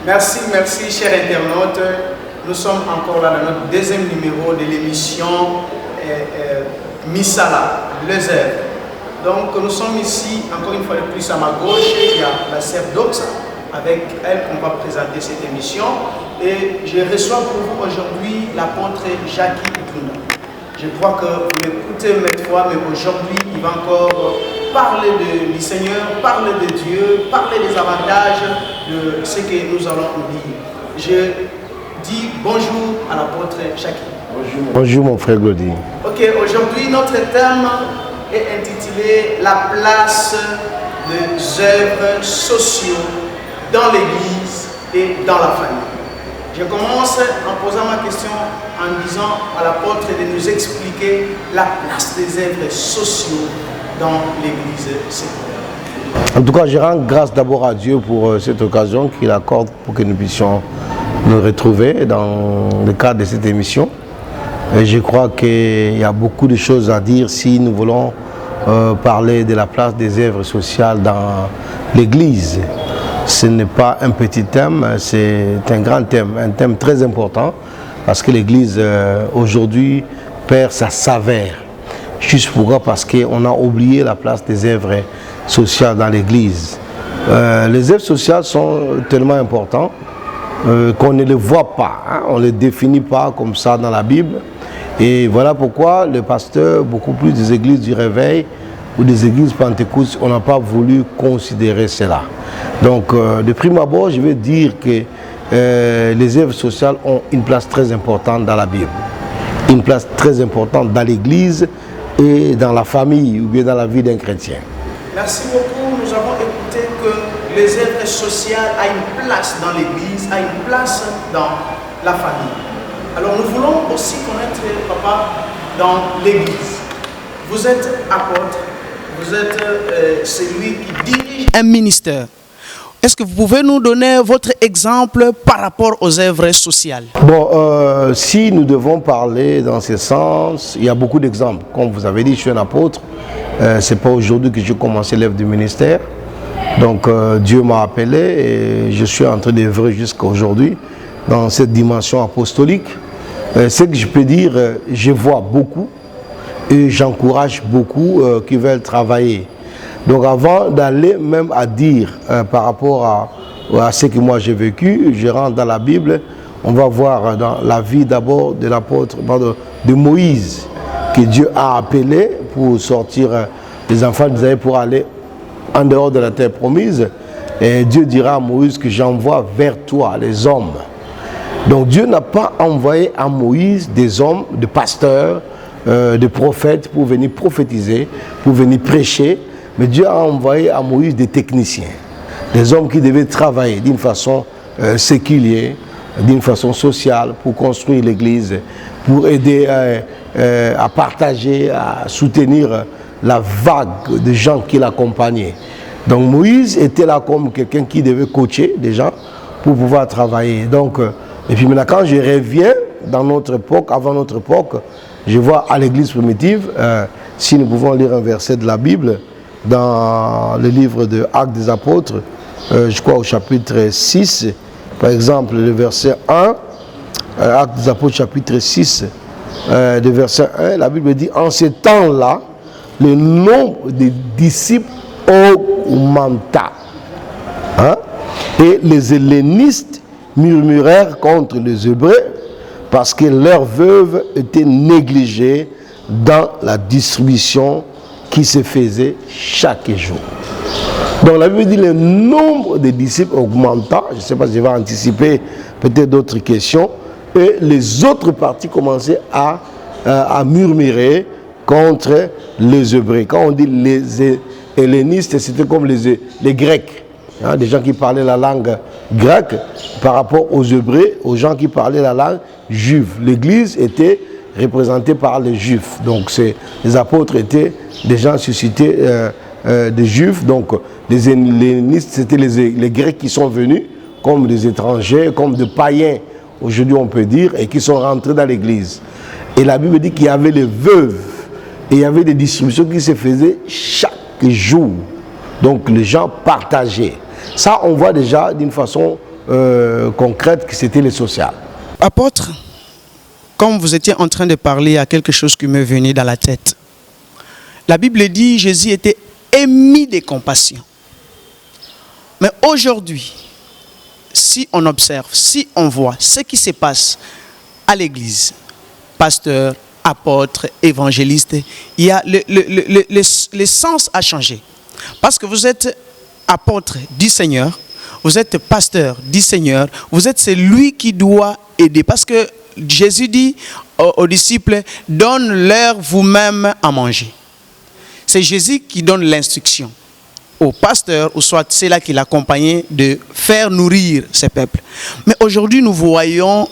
Merci, chers internautes. Nous sommes encore là dans notre deuxième numéro de l'émission Missala, les œuvres. Donc nous sommes ici, encore une fois de plus à ma gauche, il y a la sœur Doxa, avec elle qu'on va présenter cette émission. Et je reçois pour vous aujourd'hui l'apôtre Jackie Itunda. Je crois que vous l'écoutez maintes fois, mais aujourd'hui il va encore parler du Seigneur, parler de Dieu, parler des avantages de ce que nous allons nous dire. Je dis bonjour à l'apôtre Jackie. Bonjour mon frère Glody. Ok, aujourd'hui notre thème est intitulé La place des œuvres sociaux dans l'Église et dans la famille. Je commence en posant ma question en disant à l'apôtre de nous expliquer la place des œuvres sociaux dans l'Église séculaire. En tout cas, je rends grâce d'abord à Dieu pour cette occasion qu'il accorde pour que nous puissions nous retrouver dans le cadre de cette émission. Et je crois qu'il y a beaucoup de choses à dire si nous voulons parler de la place des œuvres sociales dans l'Église. Ce n'est pas un petit thème, c'est un grand thème, un thème très important parce que l'Église aujourd'hui perd sa saveur. Juste pourquoi? Parce qu'on a oublié la place des œuvres sociales dans l'Église. Les œuvres sociales sont tellement importantes qu'on ne les voit pas, hein? On ne les définit pas comme ça dans la Bible. Et voilà pourquoi le pasteur, beaucoup plus des églises du réveil ou des églises pentecôtistes, on n'a pas voulu considérer cela. Donc, de prime abord, je vais dire que les œuvres sociales ont une place très importante dans la Bible, une place très importante dans l'Église et dans la famille ou bien dans la vie d'un chrétien. Merci beaucoup. Nous avons écouté que les œuvres sociales ont une place dans l'Église, ont une place dans la famille. Alors nous voulons aussi connaître, papa, dans l'Église. Vous êtes apôtre, vous êtes celui qui dirige un ministère. Est-ce que vous pouvez nous donner votre exemple par rapport aux œuvres sociales? Bon, si nous devons parler dans ce sens, il y a beaucoup d'exemples. Comme vous avez dit, je suis un apôtre. Ce n'est pas aujourd'hui que j'ai commencé l'œuvre du ministère. Donc Dieu m'a appelé et je suis en train d'œuvrer jusqu'à aujourd'hui dans cette dimension apostolique. Ce que je peux dire, je vois beaucoup et j'encourage beaucoup qui veulent travailler. Donc avant d'aller même à dire par rapport à ce que moi j'ai vécu, je rentre dans la Bible, on va voir dans la vie d'abord de l'apôtre, de Moïse, que Dieu a appelé pour sortir les enfants d'Israël pour aller en dehors de la terre promise. Et Dieu dira à Moïse que j'envoie vers toi les hommes. Donc Dieu n'a pas envoyé à Moïse des hommes, des pasteurs, des prophètes pour venir prophétiser, pour venir prêcher. Mais Dieu a envoyé à Moïse des techniciens, des hommes qui devaient travailler d'une façon séculière, d'une façon sociale, pour construire l'Église, pour aider à partager, à soutenir la vague de gens qui l'accompagnaient. Donc Moïse était là comme quelqu'un qui devait coacher des gens pour pouvoir travailler. Donc, et puis maintenant, quand je reviens dans notre époque, avant notre époque, je vois à l'Église primitive, si nous pouvons lire un verset de la Bible, dans le livre de Actes des Apôtres, je crois au chapitre 6, par exemple, le verset 1, Actes des Apôtres, chapitre 6, le verset 1, la Bible dit, en ces temps-là, le nombre des disciples augmenta. Hein? Et les hellénistes murmurèrent contre les Hébreux parce que leurs veuves étaient négligées dans la distribution qui se faisait chaque jour. Donc la Bible dit le nombre de disciples augmenta. Je ne sais pas si je vais anticiper peut-être d'autres questions. Et les autres parties commençaient à murmurer contre les Hébreux. Quand on dit les hellénistes, c'était comme les Grecs. Hein, des gens qui parlaient la langue grecque par rapport aux Hébreux, aux gens qui parlaient la langue juive. L'Église était représentée par les Juifs. Donc les apôtres étaient des gens suscités des Juifs. Donc les hellénistes, c'était les Grecs qui sont venus comme des étrangers, comme des païens, aujourd'hui on peut dire, et qui sont rentrés dans l'Église. Et la Bible dit qu'il y avait les veuves et il y avait des distributions qui se faisaient chaque jour. Donc les gens partageaient. Ça, on voit déjà d'une façon concrète, qui c'était le social. Apôtre, comme vous étiez en train de parler, il y a quelque chose qui m'est venu dans la tête. La Bible dit que Jésus était émis de compassion. Mais aujourd'hui, si on observe, si on voit ce qui se passe à l'église, pasteur, apôtre, évangéliste, il y a le sens a changé. Parce que vous êtes apôtre du Seigneur, vous êtes pasteur du Seigneur, vous êtes celui qui doit aider. Parce que Jésus dit aux disciples, donne-leur vous-même à manger. C'est Jésus qui donne l'instruction au pasteur, ou soit c'est là qui l'accompagnait de faire nourrir ces peuples. Mais aujourd'hui, nous voyons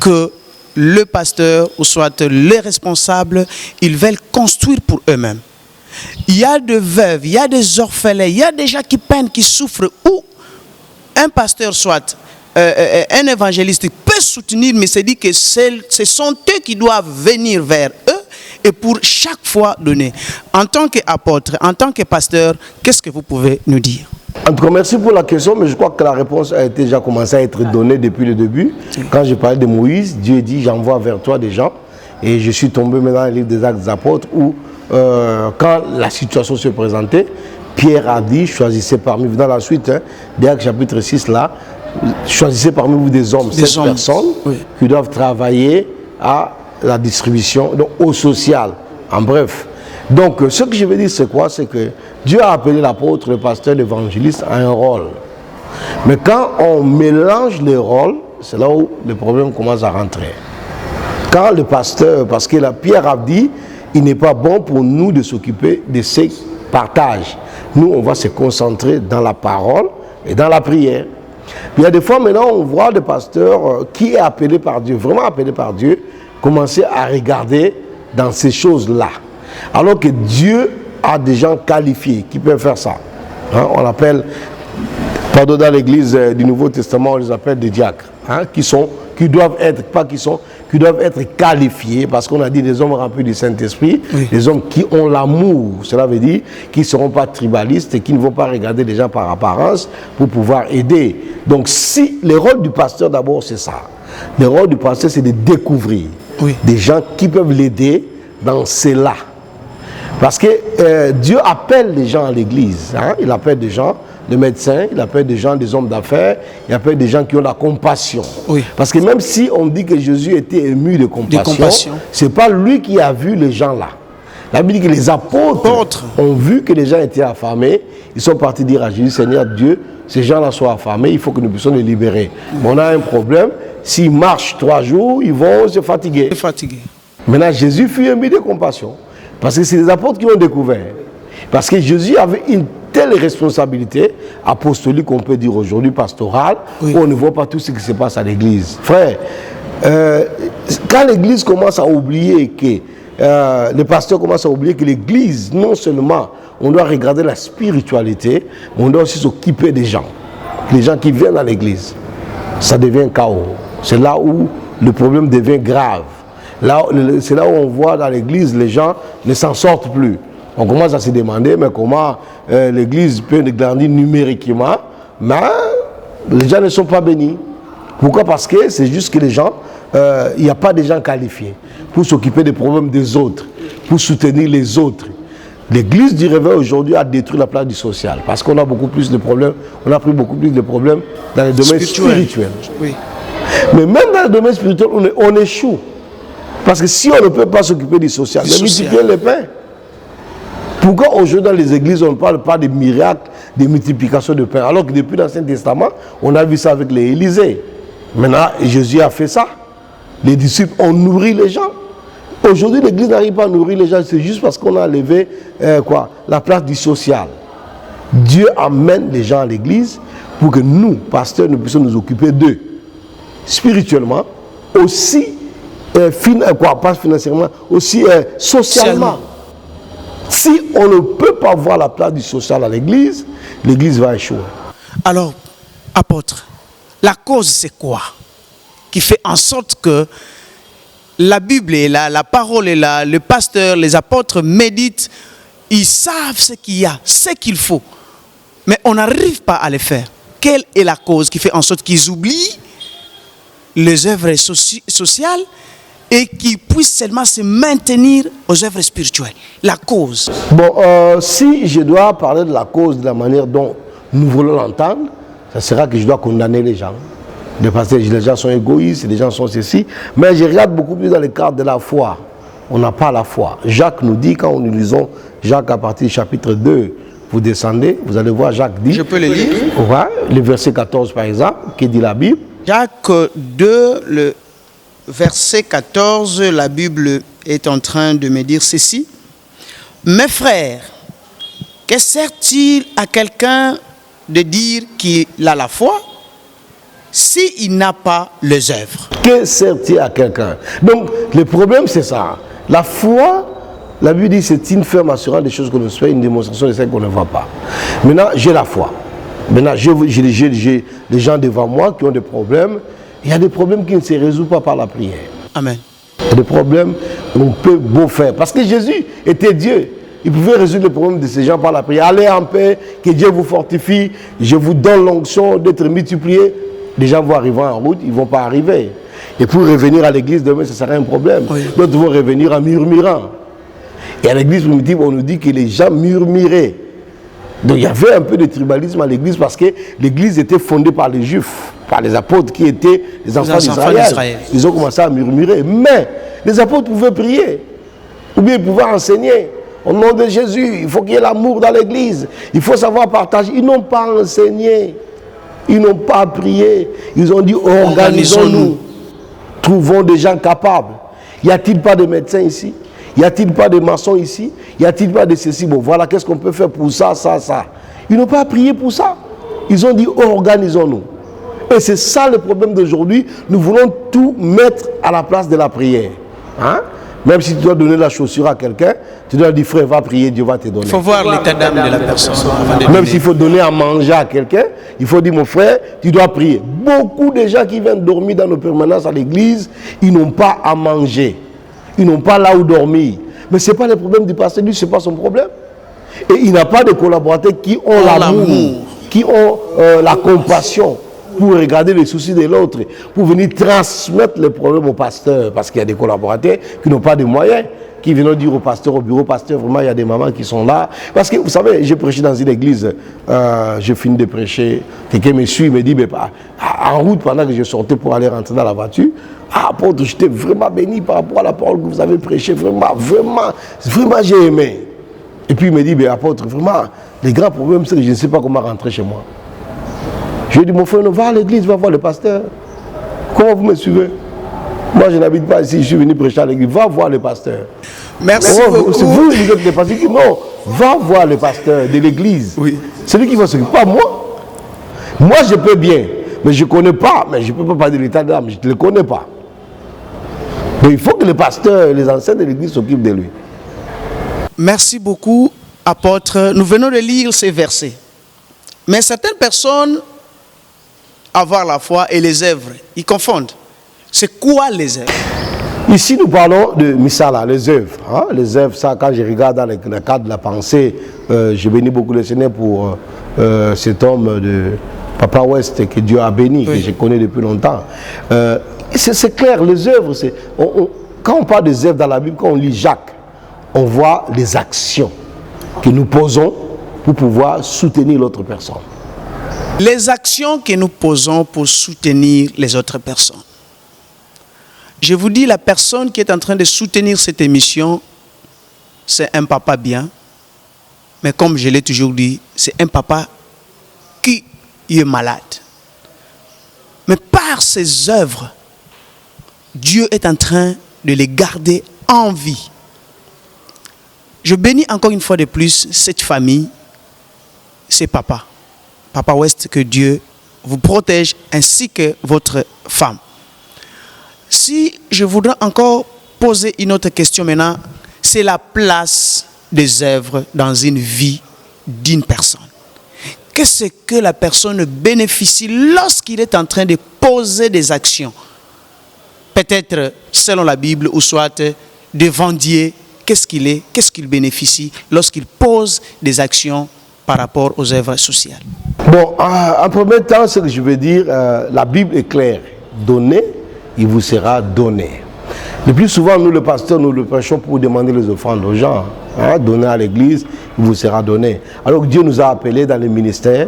que le pasteur, ou soit les responsables, ils veulent construire pour eux-mêmes. Il y a des veuves, il y a des orphelins, il y a des gens qui peinent, qui souffrent, où un pasteur, soit un évangéliste peut soutenir, mais c'est dit que ce sont eux qui doivent venir vers eux et pour chaque fois donner. En tant qu'apôtre, en tant que pasteur, qu'est-ce que vous pouvez nous dire? En tout cas, merci pour la question, mais je crois que la réponse a été déjà commencé à être donnée depuis le début. Quand je parlais de Moïse, Dieu dit, j'envoie vers toi des gens. Et je suis tombé maintenant dans le livre des Actes des Apôtres où, quand la situation se présentait, Pierre a dit, choisissez parmi vous, dans la suite, des Actes chapitre 6 là, choisissez parmi vous des hommes, 7 personnes qui doivent travailler à la distribution, donc au social, en bref. Donc, ce que je veux dire, c'est quoi? C'est que Dieu a appelé l'apôtre, le pasteur, l'évangéliste à un rôle. Mais quand on mélange les rôles, c'est là où le problème commence à rentrer. Quand le pasteur, parce que Pierre a dit, il n'est pas bon pour nous de s'occuper de ces partages. Nous, on va se concentrer dans la parole et dans la prière. Il y a des fois, maintenant, on voit des pasteurs qui est appelé par Dieu, vraiment appelé par Dieu, commencer à regarder dans ces choses-là. Alors que Dieu a des gens qualifiés qui peuvent faire ça. Hein, on l'appelle, pardon, dans l'église du Nouveau Testament, on les appelle des diacres, hein, qui doivent être qualifiés, parce qu'on a dit des hommes remplis du Saint-Esprit, des hommes qui ont l'amour. Cela veut dire qu'ils ne seront pas tribalistes et qui ne vont pas regarder les gens par apparence pour pouvoir aider. Donc, si le rôle du pasteur, d'abord, c'est ça. Le rôle du pasteur, c'est de découvrir des gens qui peuvent l'aider dans cela. Parce que Dieu appelle les gens à l'église. Hein? Il appelle des gens, des médecins, il appelle des gens, des hommes d'affaires, il appelle des gens qui ont la compassion. Parce que même si on dit que Jésus était ému de compassion, ce n'est pas lui qui a vu les gens là. La Bible dit que les apôtres ont vu que les gens étaient affamés. Ils sont partis dire à Jésus, Seigneur Dieu, ces gens-là sont affamés, il faut que nous puissions les libérer. Mais on a un problème, s'ils marchent 3 jours, ils vont se fatiguer. Maintenant, Jésus fut ému de compassion. Parce que c'est les apôtres qui l'ont découvert. Parce que Jésus avait une telle responsabilité apostolique, qu'on peut dire aujourd'hui, pastorale, où on ne voit pas tout ce qui se passe à l'église. Frère, quand l'église commence à oublier que, les pasteurs commencent à oublier que l'église, non seulement on doit regarder la spiritualité, mais on doit aussi s'occuper des gens. Les gens qui viennent à l'église, ça devient chaos. C'est là où le problème devient grave. C'est là où on voit dans l'église, les gens ne s'en sortent plus. On commence à se demander, mais comment l'église peut grandir numériquement, mais les gens ne sont pas bénis. Pourquoi? Parce que c'est juste que les gens, il n'y a pas de gens qualifiés pour s'occuper des problèmes des autres, pour soutenir les autres. L'église du réveil aujourd'hui a détruit la place du social, parce qu'on a beaucoup plus de problèmes, on a pris beaucoup plus de problèmes dans le domaine spirituel. Mais même dans le domaine spirituel, on échoue. Parce que si on ne peut pas s'occuper du social, mais multiplier les pains. Pourquoi aujourd'hui dans les églises on ne parle pas de miracles, de multiplication de pain, alors que depuis l'Ancien Testament, on a vu ça avec les Élysées. Maintenant, Jésus a fait ça. Les disciples ont nourri les gens. Aujourd'hui, l'église n'arrive pas à nourrir les gens, c'est juste parce qu'on a enlevé la place du social. Dieu amène les gens à l'église pour que nous, pasteurs, nous puissions nous occuper d'eux. Spirituellement, aussi, pas financièrement, aussi socialement. Si on ne peut pas voir la place du social à l'église, l'église va échouer. Alors, apôtre, la cause c'est quoi qui fait en sorte que la Bible est là, la parole est là, le pasteur, les apôtres méditent, ils savent ce qu'il y a, ce qu'il faut, mais on n'arrive pas à le faire. quelle est la cause qui fait en sorte qu'ils oublient les œuvres sociales et qu'ils puissent seulement se maintenir aux œuvres spirituelles? La cause. Bon, si je dois parler de la cause, de la manière dont nous voulons l'entendre, ça sera que je dois condamner les gens. Parce que les gens sont égoïstes, les gens sont ceci. Mais je regarde beaucoup plus dans le cadre de la foi. On n'a pas la foi. Jacques nous dit, quand nous lisons Jacques à partir du chapitre 2, vous descendez, vous allez voir, Jacques dit... Je peux le lire? Ouais, le verset 14 par exemple, qui dit la Bible. Jacques 2, le verset 14, la Bible est en train de me dire ceci. Mes frères, que sert-il à quelqu'un de dire qu'il a la foi s'il n'a pas les œuvres? Que sert-il à quelqu'un? Donc, le problème, c'est ça. La foi, la Bible dit, c'est une ferme assurance des choses qu'on nous fait, une démonstration de celles qu'on ne voit pas. Maintenant, j'ai la foi. Maintenant, j'ai des gens devant moi qui ont des problèmes. Il y a des problèmes qui ne se résolvent pas par la prière. Amen. Il y a des problèmes qu'on peut beau faire. Parce que Jésus était Dieu. Il pouvait résoudre les problèmes de ces gens par la prière. Allez en paix, que Dieu vous fortifie. Je vous donne l'onction d'être multiplié. Les gens vont arriver en route, ils ne vont pas arriver. Et pour revenir à l'église demain, ce sera un problème. Oui. D'autres vont revenir en murmurant. Et à l'église primitive, on nous dit que les gens murmuraient. Donc il y avait un peu de tribalisme à l'église parce que l'église était fondée par les juifs, par les apôtres qui étaient les enfants d'Israël. Ils ont commencé à murmurer. Mais les apôtres pouvaient prier. Ou bien ils pouvaient enseigner. Au nom de Jésus, il faut qu'il y ait l'amour dans l'église. Il faut savoir partager. Ils n'ont pas enseigné. Ils n'ont pas prié. Ils ont dit organisons-nous. Trouvons des gens capables. Y a-t-il pas de médecins ici? Y a-t-il pas de maçons ici? Y a-t-il pas de ceci? Bon, voilà, qu'est-ce qu'on peut faire pour ça, ça, ça. Ils n'ont pas prié pour ça. Ils ont dit organisons-nous. Et c'est ça le problème d'aujourd'hui. Nous voulons tout mettre à la place de la prière. Hein? Même si tu dois donner la chaussure à quelqu'un, tu dois dire frère, va prier, Dieu va te donner. Il faut voir l'état d'âme de la personne. Même s'il faut donner à manger à quelqu'un, il faut dire mon frère, tu dois prier. Beaucoup de gens qui viennent dormir dans nos permanences à l'église, ils n'ont pas à manger. Ils n'ont pas là où dormir. Mais ce n'est pas le problème du pasteur, lui, ce n'est pas son problème. Et il n'a pas de collaborateurs qui ont l'amour, qui ont la compassion pour regarder les soucis de l'autre, pour venir transmettre les problèmes au pasteur. Parce qu'il y a des collaborateurs qui n'ont pas de moyens, qui viennent dire au pasteur, au bureau pasteur, vraiment il y a des mamans qui sont là. Parce que vous savez, j'ai prêché dans une église, j'ai fini de prêcher, quelqu'un me suit, me dit, mais en route pendant que je sortais pour aller rentrer dans la voiture, apôtre, j'étais vraiment béni par rapport à la parole que vous avez prêchée, vraiment j'ai aimé. Et puis il me dit, mais apôtre, vraiment, les grands problèmes, c'est que je ne sais pas comment rentrer chez moi. Je lui ai dit, mon frère, va à l'église, va voir le pasteur. Comment vous me suivez? Moi, je n'habite pas ici, je suis venu prêcher à l'église. Va voir le pasteur. Merci beaucoup. C'est vous, vous êtes le pasteur. Non, va voir le pasteur de l'église. Oui. C'est lui qui va s'occuper, pas moi. Moi, je peux bien, mais je ne connais pas. Mais je ne peux pas parler de l'état d'âme, je ne le connais pas. Donc, il faut que le pasteur, les anciens de l'église s'occupent de lui. Merci beaucoup, apôtre. Nous venons de lire ces versets. Mais certaines personnes, avoir la foi et les œuvres, ils confondent. C'est quoi les œuvres? Ici, nous parlons de Misala, les œuvres. Hein? Les œuvres, ça, quand je regarde dans le cadre de la pensée, j'ai béni beaucoup le Seigneur pour cet homme de Papa West que Dieu a béni, oui, que je connais depuis longtemps. C'est clair, les œuvres, quand on parle des œuvres dans la Bible, quand on lit Jacques, on voit les actions que nous posons pour pouvoir soutenir l'autre personne. Les actions que nous posons pour soutenir les autres personnes. Je vous dis, la personne qui est en train de soutenir cette émission, c'est un papa bien. Mais comme je l'ai toujours dit, c'est un papa qui est malade. Mais par ses œuvres, Dieu est en train de les garder en vie. Je bénis encore une fois de plus cette famille, ces papas. Papa West, que Dieu vous protège ainsi que votre femme. Si je voudrais encore poser une autre question maintenant, c'est la place des œuvres dans une vie d'une personne. Qu'est-ce que la personne bénéficie lorsqu'il est en train de poser des actions? Peut-être selon la Bible ou soit devant Dieu, qu'est-ce qu'il bénéficie lorsqu'il pose des actions par rapport aux œuvres sociales? Bon, en premier temps, ce que je veux dire, la Bible est claire. Donnez, il vous sera donné. Le plus souvent, nous, le pasteur, nous le prêchons pour demander les offrandes aux gens. Donnez à l'église, il vous sera donné. Alors Dieu nous a appelés dans les ministères.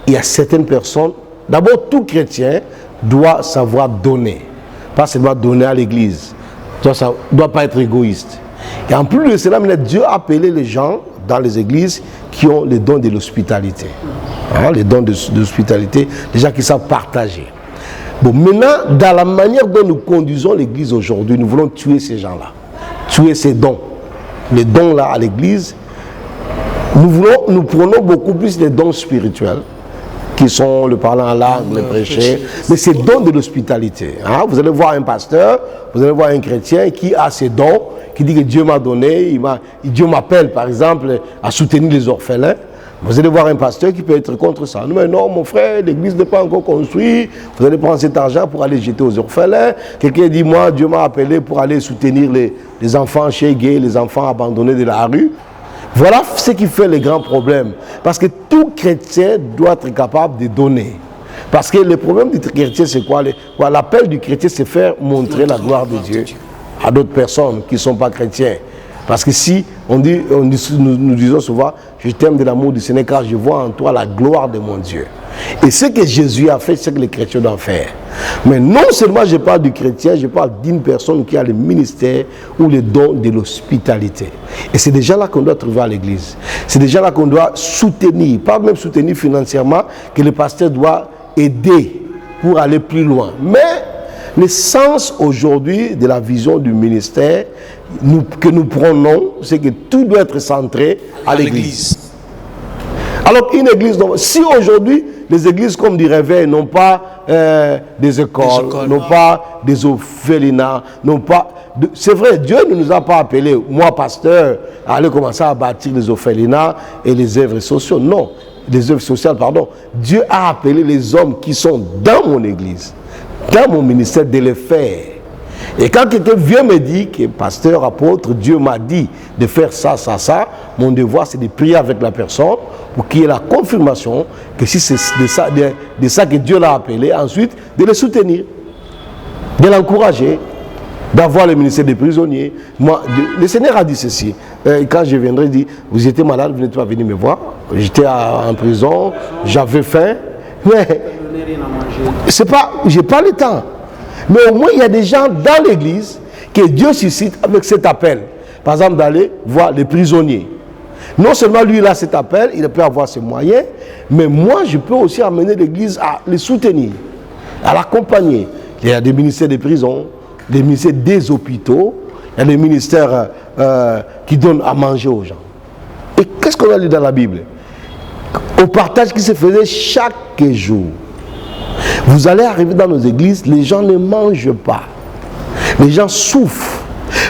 Il y a certaines personnes, d'abord, tout chrétien doit savoir donner. Pas seulement donner à l'église. Ça ne doit pas être égoïste. Et en plus de cela, Dieu a appelé les gens dans les églises qui ont les dons de l'hospitalité. Les dons de l'hospitalité, les gens qui savent partager. Bon, maintenant, dans la manière dont nous conduisons l'église aujourd'hui, nous voulons tuer ces gens-là. Tuer ces dons. Les dons-là à l'église, nous prenons beaucoup plus les dons spirituels, qui sont le parler en langue, le prêcher, mais c'est dons de l'hospitalité. Vous allez voir un pasteur, vous allez voir un chrétien qui a ces dons, qui dit que Dieu m'a donné, Dieu m'appelle par exemple à soutenir les orphelins. Vous allez voir un pasteur qui peut être contre ça. Mais non, mon frère, l'église n'est pas encore construite. Vous allez prendre cet argent pour aller jeter aux orphelins. Quelqu'un dit, moi, Dieu m'a appelé pour aller soutenir les enfants chez gay, les enfants abandonnés de la rue. Voilà ce qui fait les grands problèmes. Parce que tout chrétien doit être capable de donner. Parce que le problème du chrétien, c'est quoi? L'appel du chrétien, c'est faire montrer la gloire de Dieu à d'autres personnes qui ne sont pas chrétiens. Parce que si nous disons souvent, je t'aime de l'amour du Seigneur car je vois en toi la gloire de mon Dieu. Et ce que Jésus a fait, c'est que les chrétiens doivent faire. Mais non seulement je parle du chrétien, je parle d'une personne qui a le ministère ou le don de l'hospitalité. Et c'est déjà là qu'on doit trouver à l'église. C'est déjà là qu'on doit soutenir, pas même soutenir financièrement, que le pasteur doit aider pour aller plus loin. Mais l'essence aujourd'hui de la vision du ministère que nous prenons, c'est que tout doit être centré à l'église. Alors une église, si aujourd'hui les églises comme du réveil n'ont pas des écoles, n'ont pas des orphelinats, n'ont pas... C'est vrai, Dieu ne nous a pas appelés, moi pasteur, à aller commencer à bâtir les orphelinats et les œuvres sociales. Non, les œuvres sociales, pardon. Dieu a appelé les hommes qui sont dans mon église, dans mon ministère, de les faire. Et quand quelqu'un vient me dire que pasteur, apôtre, Dieu m'a dit de faire ça, ça, ça, mon devoir c'est de prier avec la personne pour qu'il y ait la confirmation que si c'est de ça que Dieu l'a appelé, ensuite de le soutenir, de l'encourager, d'avoir le ministère des prisonniers. Moi, le Seigneur a dit ceci, quand je viendrai, il dit, vous étiez malade, vous n'êtes pas venu me voir, j'étais en prison, j'avais faim, mais c'est pas, j'ai pas le temps. Mais au moins, il y a des gens dans l'église que Dieu suscite avec cet appel. Par exemple, d'aller voir les prisonniers. Non seulement lui, il a cet appel, il peut avoir ses moyens, mais moi, je peux aussi amener l'église à les soutenir, à l'accompagner. Il y a des ministères des prisons, des ministères des hôpitaux, il y a des ministères qui donnent à manger aux gens. Et qu'est-ce qu'on a lu dans la Bible? Au partage qui se faisait chaque jour. Vous allez arriver dans nos églises, les gens ne mangent pas. Les gens souffrent.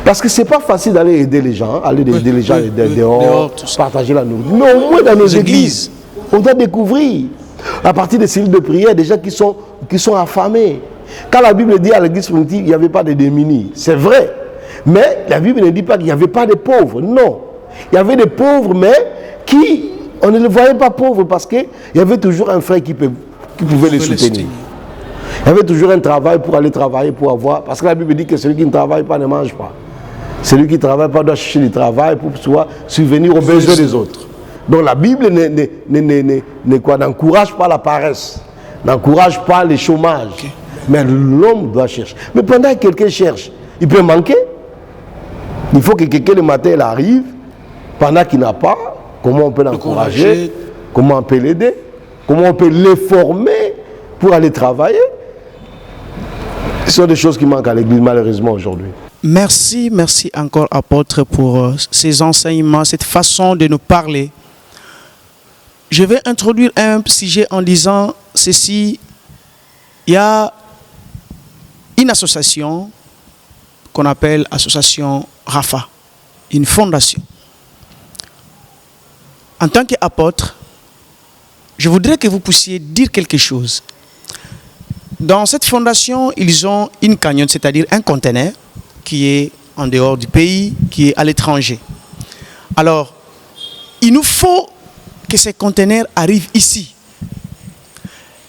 Parce que ce n'est pas facile d'aller aider les gens, aller aider les gens dehors, partager la nourriture. Mais au moins dans nos églises, on doit découvrir, à partir des cellules de prière, des gens qui sont affamés. Quand la Bible dit à l'église primitive, il n'y avait pas de démunis, c'est vrai. Mais la Bible ne dit pas qu'il n'y avait pas de pauvres. Non. Il y avait des pauvres, mais on ne les voyait pas pauvres parce qu'il y avait toujours un frère qui pouvait les soutenir. Il y avait toujours un travail pour aller travailler, pour avoir... Parce que la Bible dit que celui qui ne travaille pas ne mange pas. Celui qui ne travaille pas doit chercher du travail pour pouvoir subvenir aux besoins des autres. Donc la Bible n'encourage pas la paresse, n'encourage pas le chômage. Okay. Mais l'homme doit chercher. Mais pendant que quelqu'un cherche, il peut manquer. Il faut que quelqu'un le matin il arrive, pendant qu'il n'a pas, comment on peut l'encourager, comment on peut l'aider, comment on peut le former pour aller travailler. Ce sont des choses qui manquent à l'église malheureusement aujourd'hui. Merci encore apôtre pour ces enseignements, cette façon de nous parler. Je vais introduire un sujet en disant ceci. Il y a une association qu'on appelle Association Rafa, une fondation. En tant qu'apôtre, je voudrais que vous puissiez dire quelque chose. Dans cette fondation, ils ont une cagnotte, c'est-à-dire un conteneur qui est en dehors du pays, qui est à l'étranger. Alors, il nous faut que ces conteneurs arrivent ici.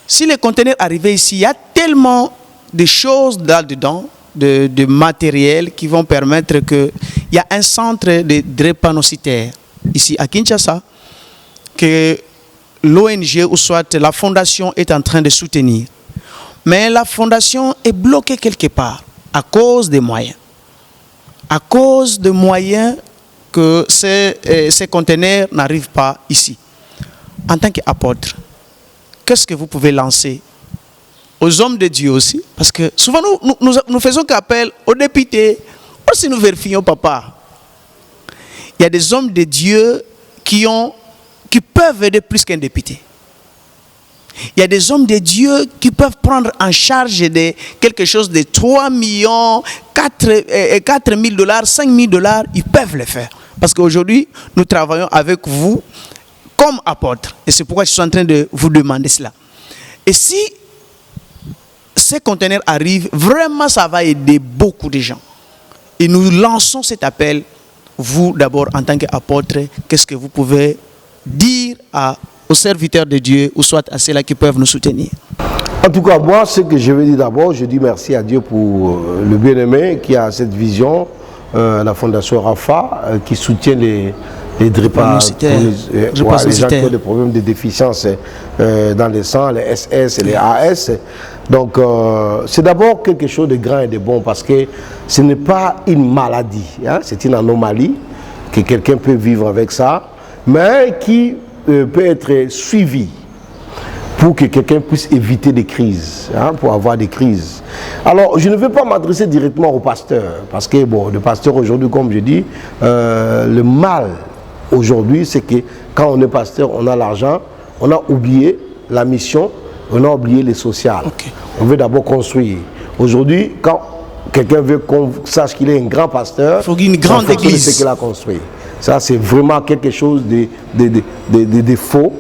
Si les conteneurs arrivaient ici, il y a tellement de choses là-dedans, de matériel qui vont permettre qu'il y a un centre de drépanocytaires ici à Kinshasa que l'ONG ou soit la fondation est en train de soutenir. Mais la fondation est bloquée quelque part à cause des moyens. À cause des moyens que ces conteneurs n'arrivent pas ici. En tant qu'apôtre, qu'est-ce que vous pouvez lancer aux hommes de Dieu aussi? Parce que souvent nous faisons qu'appel aux députés. Aussi nous vérifions, papa. Il y a des hommes de Dieu qui peuvent aider plus qu'un député. Il y a des hommes de Dieu qui peuvent prendre en charge de quelque chose de 3 millions, 4 000 $, 5 000 $. Ils peuvent le faire. Parce qu'aujourd'hui, nous travaillons avec vous comme apôtres. Et c'est pourquoi je suis en train de vous demander cela. Et si ces conteneurs arrivent, vraiment ça va aider beaucoup de gens. Et nous lançons cet appel. Vous d'abord en tant qu'apôtre, qu'est-ce que vous pouvez dire aux serviteurs de Dieu ou soit à ceux-là qui peuvent nous soutenir? En tout cas, moi, ce que je veux dire d'abord, je dis merci à Dieu pour le bien-aimé qui a cette vision, la Fondation Rafa, qui soutient les drépanocytaires, les gens qui ont des problèmes de déficience dans le sang, les SS et les AS. Donc, c'est d'abord quelque chose de grand et de bon parce que ce n'est pas une maladie, hein, c'est une anomalie que quelqu'un peut vivre avec ça, mais qui peut être suivi pour que quelqu'un puisse éviter des crises, hein, pour avoir des crises. Alors, je ne veux pas m'adresser directement au pasteur, parce que, bon, le pasteur aujourd'hui, comme je dis, le mal aujourd'hui, c'est que quand on est pasteur, on a l'argent, on a oublié la mission, on a oublié les sociales. Okay. On veut d'abord construire. Aujourd'hui, quand quelqu'un veut qu'on sache qu'il est un grand pasteur, il faut une grande église. C'est ce qu'il a construit. Ça, c'est vraiment quelque chose de faux.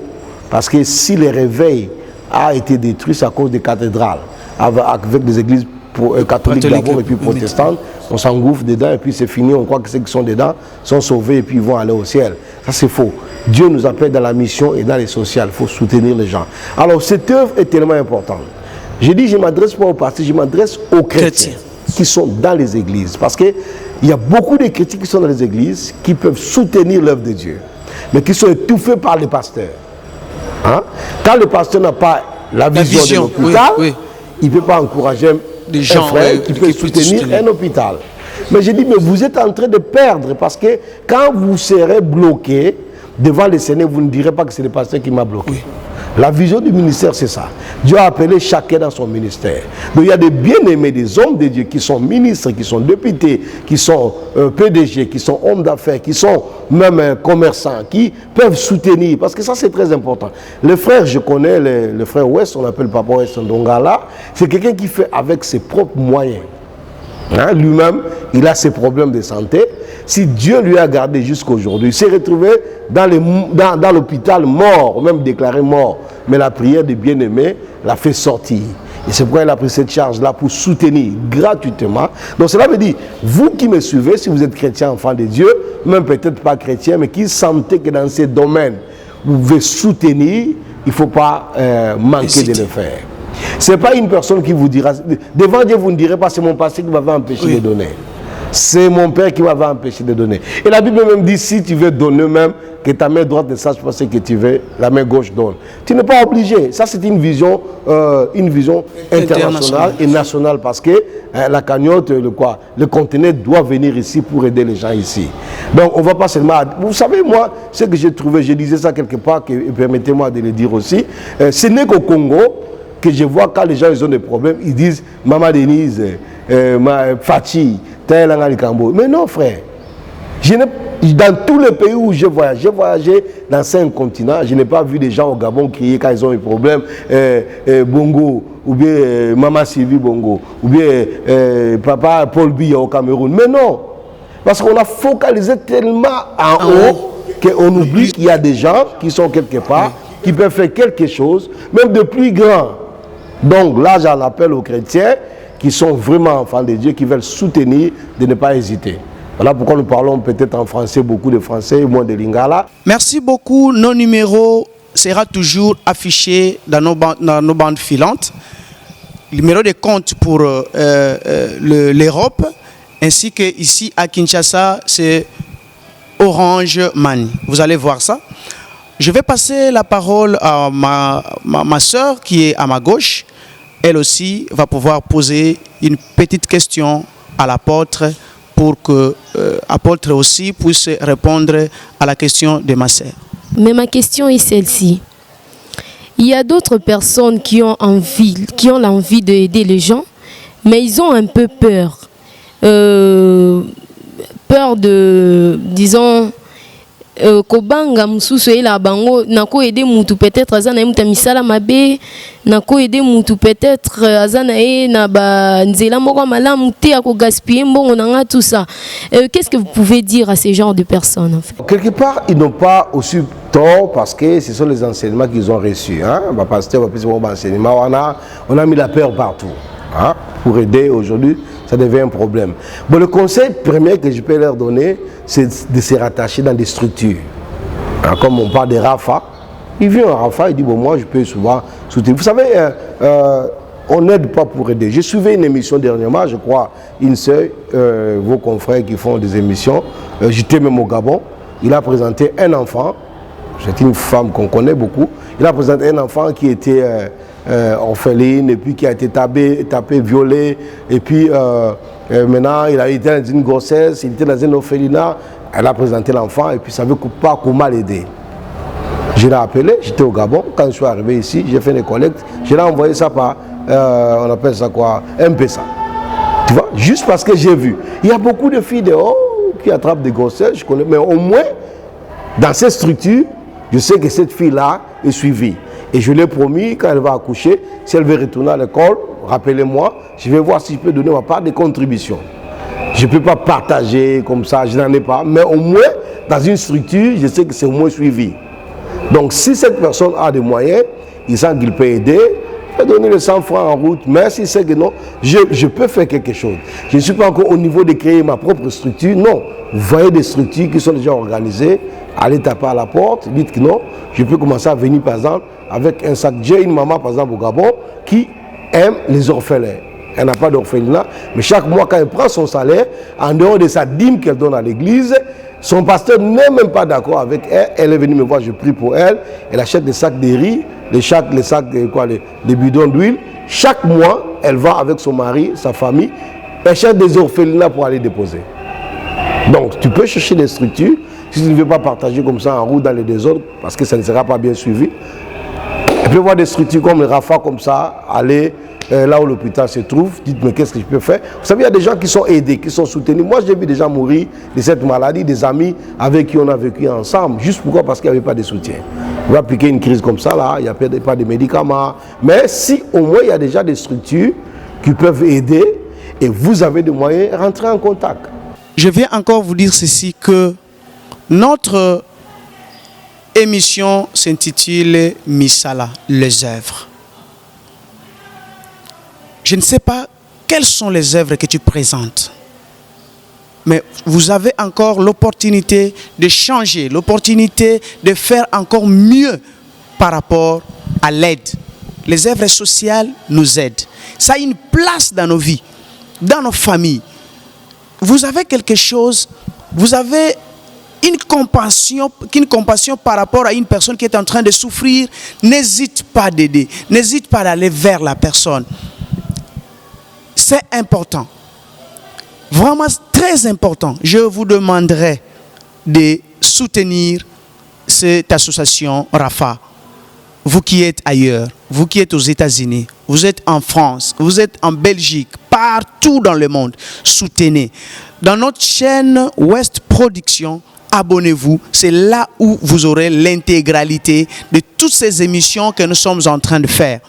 Parce que si le réveil a été détruit, c'est à cause des cathédrales, avec des églises catholiques d'abord et puis protestantes, on s'engouffre dedans et puis c'est fini, on croit que ceux qui sont dedans sont sauvés et puis ils vont aller au ciel. Ça c'est faux. Dieu nous appelle dans la mission et dans les sociales, il faut soutenir les gens. Alors cette œuvre est tellement importante. J'ai dit, je ne m'adresse pas aux pasteurs, je m'adresse aux chrétiens qui sont dans les églises. Parce qu'il y a beaucoup de chrétiens qui sont dans les églises qui peuvent soutenir l'œuvre de Dieu, mais qui sont étouffés par les pasteurs. Hein? Quand le pasteur n'a pas la vision de l'hôpital, il ne peut pas encourager des gens, un frère qui peut soutenir un hôpital. Mais j'ai dit, mais vous êtes en train de perdre parce que quand vous serez bloqué devant le Seigneur, vous ne direz pas que c'est le pasteur qui m'a bloqué. Oui. La vision du ministère, c'est ça. Dieu a appelé chacun dans son ministère. Donc il y a des bien-aimés, des hommes de Dieu qui sont ministres, qui sont députés, qui sont PDG, qui sont hommes d'affaires, qui sont même commerçants, qui peuvent soutenir. Parce que ça, c'est très important. Le frère, je connais, le frère West, on l'appelle Papa West Ndongala, c'est quelqu'un qui fait avec ses propres moyens. Hein, lui-même, il a ses problèmes de santé. Si Dieu lui a gardé jusqu'à aujourd'hui, il s'est retrouvé dans l'hôpital mort, même déclaré mort. Mais la prière des bien-aimés l'a fait sortir. Et c'est pourquoi il a pris cette charge-là pour soutenir gratuitement. Donc cela veut dire, vous qui me suivez, si vous êtes chrétien, enfant de Dieu, même peut-être pas chrétien, mais qui sentez que dans ces domaines, vous pouvez soutenir, il ne faut pas manquer de le faire. Ce n'est pas une personne qui vous dira, devant Dieu vous ne direz pas c'est mon pasteur qui m'avait empêché de donner. C'est mon père qui m'avait empêché de donner. Et la Bible même dit, si tu veux donner même, que ta main droite ne sache pas ce que tu veux, la main gauche donne. Tu n'es pas obligé. Ça c'est une vision internationale et nationale parce que la cagnotte, le conteneur doit venir ici pour aider les gens ici. Donc on ne va pas seulement... Vous savez, moi, ce que j'ai trouvé, je disais ça quelque part, et permettez-moi de le dire aussi, ce n'est qu'au Congo que je vois quand les gens ils ont des problèmes, ils disent Maman Denise, Fatih, mais non frère, dans tous les pays où j'ai voyagé dans 5 continents, je n'ai pas vu des gens au Gabon crier quand ils ont des problèmes, Bongo, ou bien Maman Sylvie Bongo, ou bien Papa Paul Biya au Cameroun. Mais non, parce qu'on a focalisé tellement en haut qu'on oublie qu'il y a des gens qui sont quelque part, qui peuvent faire quelque chose, même de plus grand. Donc là, j'en appelle aux chrétiens qui sont vraiment enfants de Dieu, qui veulent soutenir, de ne pas hésiter. Voilà pourquoi nous parlons peut-être en français, beaucoup de français, moins de lingala. Merci beaucoup. Nos numéros sera toujours affiché dans nos bandes filantes. Le numéro de compte pour l'Europe, ainsi que ici à Kinshasa, c'est Orange Money. Vous allez voir ça. Je vais passer la parole à ma soeur qui est à ma gauche. Elle aussi va pouvoir poser une petite question à l'apôtre pour que l'apôtre aussi puisse répondre à la question de ma sœur. Mais ma question est celle-ci. Il y a d'autres personnes qui ont l'envie d'aider les gens, mais ils ont un peu peur. Peur de, disons, kobanga mususu ela bango nako aider mutu peut-être azana muta misala mabe nako aider mutu peut-être azana na ba nzela moko malamu te ako gaspiller mbongo nanga tout ça. Qu'est-ce que vous pouvez dire à ces genres de personnes en fait? Quelque part, ils n'ont pas aussi tort parce que ce sont les enseignements qu'ils ont reçus. Hein? Ma pasteur, on a mis la peur partout. Hein? Pour aider aujourd'hui, ça devient un problème. Bon, le conseil premier que je peux leur donner, c'est de se rattacher dans des structures. Hein, comme on parle de Rafa, il vient à Rafa, il dit, bon, moi je peux souvent soutenir. Vous savez, on n'aide pas pour aider. J'ai suivi une émission dernièrement, je crois, une seule, vos confrères qui font des émissions. J'étais même au Gabon, il a présenté un enfant, c'est une femme qu'on connaît beaucoup, il a présenté un enfant qui était orpheline et puis qui a été tapé, violé et puis maintenant il a été dans une grossesse, il était dans un orphelinat, elle a présenté l'enfant et puis ça ne savait pas comment l'aider. Je l'ai appelé, j'étais au Gabon, quand je suis arrivé ici, j'ai fait des collectes, je l'ai envoyé ça par, on appelle ça quoi, M-Pesa. Tu vois, juste parce que j'ai vu. Il y a beaucoup de filles dehors qui attrapent des grossesses, je connais, mais au moins dans cette structure, je sais que cette fille-là est suivie. Et je lui ai promis, quand elle va accoucher, si elle veut retourner à l'école, rappelez-moi, je vais voir si je peux donner ma part de contribution. Je ne peux pas partager comme ça, je n'en ai pas. Mais au moins, dans une structure, je sais que c'est au moins suivi. Donc, si cette personne a des moyens, il sent qu'il peut aider, il peut donner les 100 francs en route. Mais s'il sait que non, je peux faire quelque chose. Je ne suis pas encore au niveau de créer ma propre structure. Non, vous voyez des structures qui sont déjà organisées. Allez taper à la porte, dites que non, je peux commencer à venir par exemple avec un sac. J'ai une maman par exemple au Gabon qui aime les orphelins. Elle n'a pas d'orphelinat, mais chaque mois quand elle prend son salaire, en dehors de sa dîme qu'elle donne à l'église, son pasteur n'est même pas d'accord avec elle. Elle est venue me voir, je prie pour elle. Elle achète des sacs de riz, les sacs les bidons d'huile. Chaque mois, elle va avec son mari, sa famille, elle cherche des orphelinats pour aller déposer. Donc tu peux chercher des structures. Si tu ne veux pas partager comme ça en route dans les désordres, parce que ça ne sera pas bien suivi, tu peux voir des structures comme le Rafa, comme ça, aller là où l'hôpital se trouve, dites mais qu'est-ce que je peux faire? Vous savez, il y a des gens qui sont aidés, qui sont soutenus. Moi, j'ai vu des gens mourir de cette maladie, des amis avec qui on a vécu ensemble. Juste pourquoi? Parce qu'il n'y avait pas de soutien. On va appliquer une crise comme ça, là, il n'y a pas de médicaments. Mais si au moins il y a déjà des structures qui peuvent aider et vous avez des moyens, rentrez en contact. Je viens encore vous dire ceci, que notre émission s'intitule Misala, les œuvres. Je ne sais pas quelles sont les œuvres que tu présentes, mais vous avez encore l'opportunité de changer, l'opportunité de faire encore mieux par rapport à l'aide. Les œuvres sociales nous aident. Ça a une place dans nos vies, dans nos familles. Vous avez quelque chose, vous avez une compassion par rapport à une personne qui est en train de souffrir. N'hésite pas d'aider, n'hésite pas d'aller vers la personne. C'est important, vraiment très important. Je vous demanderai de soutenir cette association Rafa. Vous qui êtes ailleurs, vous qui êtes aux États-Unis, vous êtes en France, vous êtes en Belgique, partout dans le monde, soutenez. Dans notre chaîne West Production, abonnez-vous, c'est là où vous aurez l'intégralité de toutes ces émissions que nous sommes en train de faire.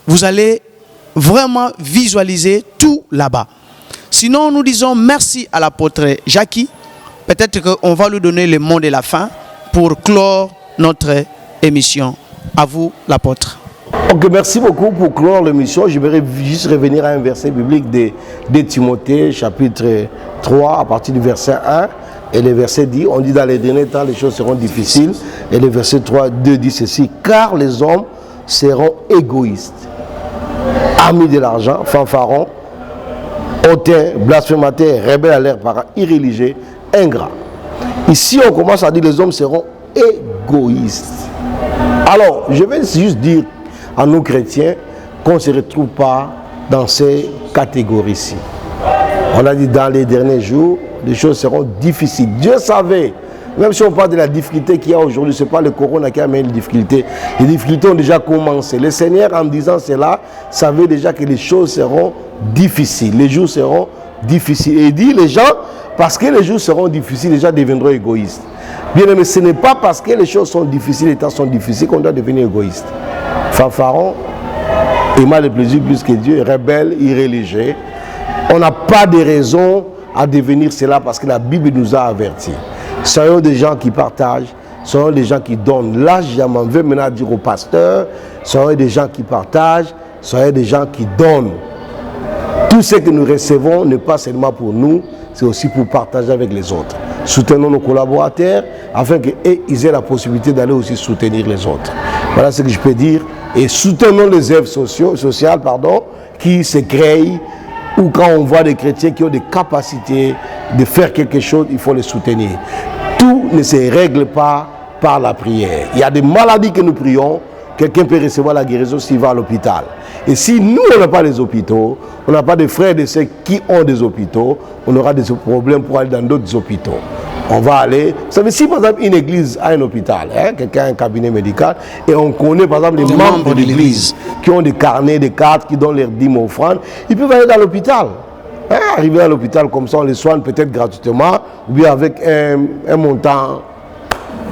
Vous allez vraiment visualiser tout là-bas. Sinon, nous disons merci à l'apôtre Jackie. Peut-être qu'on va lui donner le mot de la fin pour clore notre émission. À vous, l'apôtre. Ok, merci beaucoup pour clore l'émission. Je vais juste revenir à un verset biblique de Timothée, chapitre 3, à partir du verset 1. Et le verset dit, on dit dans les derniers temps, les choses seront difficiles. Et le verset 2 dit ceci, car les hommes seront égoïstes, amis de l'argent, fanfarons, hautains, blasphémateurs, rebelles à leurs parents, irréligieux, ingrats. Ici, on commence à dire les hommes seront égoïstes. Alors, je vais juste dire à nos chrétiens qu'on ne se retrouve pas dans ces catégories-ci. On a dit dans les derniers jours, les choses seront difficiles. Dieu savait, même si on parle de la difficulté qu'il y a aujourd'hui, ce n'est pas le corona qui a amené les difficultés. Les difficultés ont déjà commencé. Le Seigneur, en disant cela, savait déjà que les choses seront difficiles. Les jours seront difficiles. Et il dit, les gens, parce que les jours seront difficiles, les gens deviendront égoïstes. Bien aimé, ce n'est pas parce que les choses sont difficiles, les temps sont difficiles qu'on doit devenir égoïste. Fanfaron, aimant le plaisir plus que Dieu, rebelle, irréligieux. On n'a pas de raison à devenir cela parce que la Bible nous a avertis. Soyons des gens qui partagent, soyons des gens qui donnent. Là, je m'en veux maintenant dire au pasteur, soyons des gens qui partagent, soyons des gens qui donnent. Tout ce que nous recevons n'est pas seulement pour nous, c'est aussi pour partager avec les autres. Soutenons nos collaborateurs afin qu'ils aient la possibilité d'aller aussi soutenir les autres. Voilà ce que je peux dire. Et soutenons les œuvres sociales qui se créent, ou quand on voit des chrétiens qui ont des capacités de faire quelque chose, il faut les soutenir. Tout ne se règle pas par la prière. Il y a des maladies que nous prions, quelqu'un peut recevoir la guérison s'il va à l'hôpital. Et si nous, on n'a pas les hôpitaux, on n'a pas de frères et de sœurs qui ont des hôpitaux, on aura des problèmes pour aller dans d'autres hôpitaux. On va aller... Vous savez, si par exemple une église a un hôpital, quelqu'un a un cabinet médical, et on connaît par exemple les membres de l'église qui ont des carnets, des cartes, qui donnent leurs dîmes offrandes, ils peuvent aller dans l'hôpital. Arriver à l'hôpital comme ça, on les soigne peut-être gratuitement, ou bien avec un montant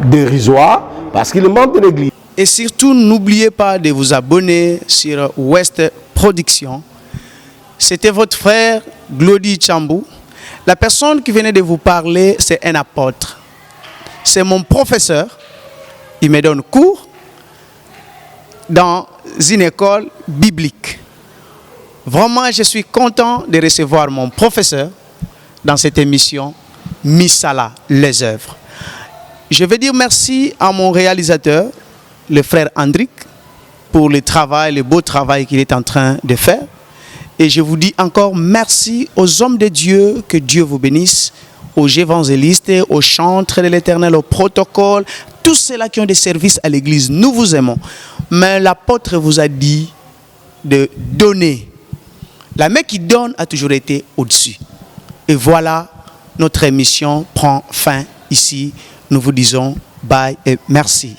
dérisoire, parce qu'il est membre de l'église. Et surtout, n'oubliez pas de vous abonner sur West Production. C'était votre frère Glody Chambou. La personne qui venait de vous parler, c'est un apôtre. C'est mon professeur. Il me donne cours dans une école biblique. Vraiment, je suis content de recevoir mon professeur dans cette émission Misala, les œuvres. Je veux dire merci à mon réalisateur, le frère Andric, pour le travail, le beau travail qu'il est en train de faire. Et je vous dis encore merci aux hommes de Dieu, que Dieu vous bénisse, aux évangélistes, aux chantres de l'Éternel, au protocole, tous ceux-là qui ont des services à l'Église. Nous vous aimons. Mais l'apôtre vous a dit de donner. La main qui donne a toujours été au-dessus. Et voilà, notre émission prend fin ici. Nous vous disons bye et merci.